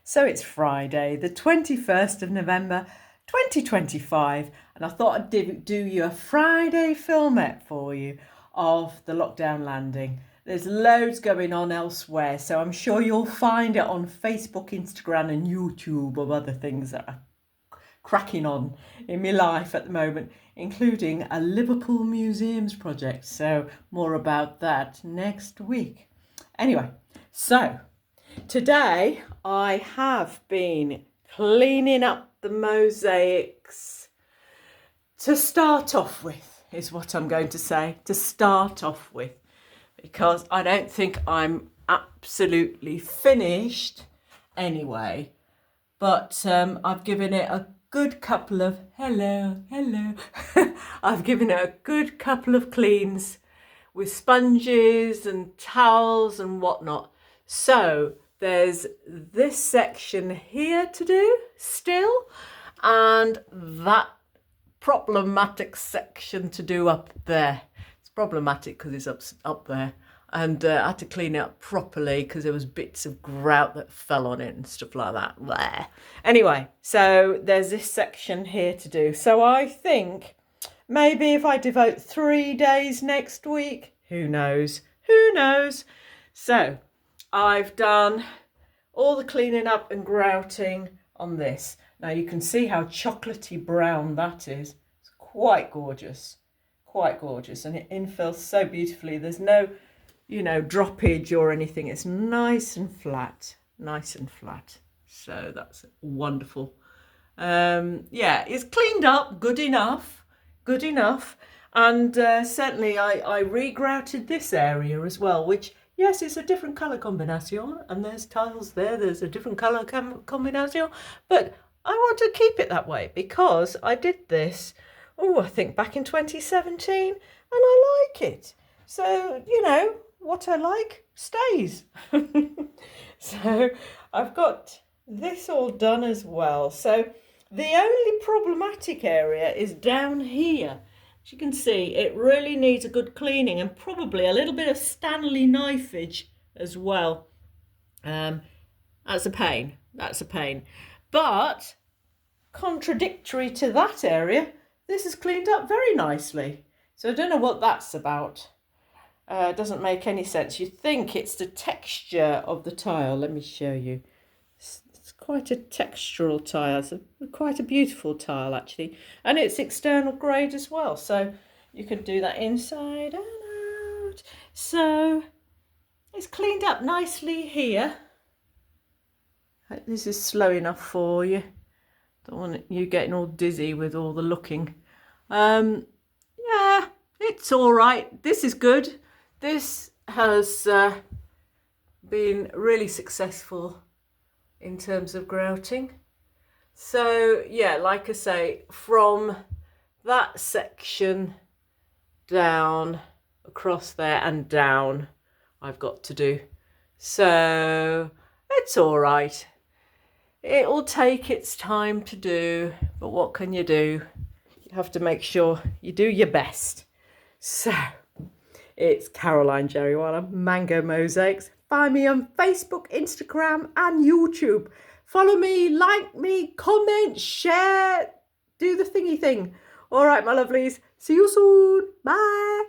So it's Friday, the 21st of November, 2025, and I thought I'd do you a Friday filmette for you of the lockdown landing. There's loads going on elsewhere, so I'm sure you'll find it on Facebook, Instagram and YouTube of other things that are cracking on in my life at the moment, including a Liverpool Museums project. So more about that next week. Anyway, so today I have been cleaning up the mosaics to start off with, is what I'm going to say, to start off with, because I don't think I'm absolutely finished anyway, but I've given it a good couple of, hello, I've given it a good couple of cleans with sponges and towels and whatnot. So there's this section here to do still, and that problematic section to do up there. It's problematic because it's up there, and I had to clean it up properly because there was bits of grout that fell on it and stuff like that. There. Anyway, so there's this section here to do. So I think maybe if I devote 3 days next week, who knows? So I've done all the cleaning up and grouting on this. Now you can see how chocolatey brown that is. It's quite gorgeous, and it infills so beautifully. There's no, droppage or anything. It's nice and flat. So that's wonderful. Yeah, it's cleaned up, good enough. And certainly I re-grouted this area as well, which, yes, it's a different colour combination, and there's tiles there, there's a different colour combination, but I want to keep it that way because I did this, I think back in 2017, and I like it. So, what I like stays. So I've got this all done as well. So the only problematic area is down here. As you can see, it really needs a good cleaning and probably a little bit of Stanley knifage as well. That's a pain. But contradictory to that area, this is cleaned up very nicely. So I don't know what that's about. It doesn't make any sense. You think it's the texture of the tile. Let me show you. It's quite a textural tile. It's quite a beautiful tile, actually. And it's external grade as well. So you can do that inside and out. So it's cleaned up nicely here. This is slow enough for you. Don't want you getting all dizzy with all the looking. Yeah, it's all right. This is good. This has been really successful in terms of grouting. So yeah, like I say, from that section down, across there and down, I've got to do. So it's all right. It will take its time to do, but what can you do? You have to make sure you do your best. So it's Caroline Jerrywalla, Mango Mosaics. Find me on Facebook, Instagram and YouTube. Follow me, like me, comment, share, do the thingy thing. All right, my lovelies. See you soon. Bye.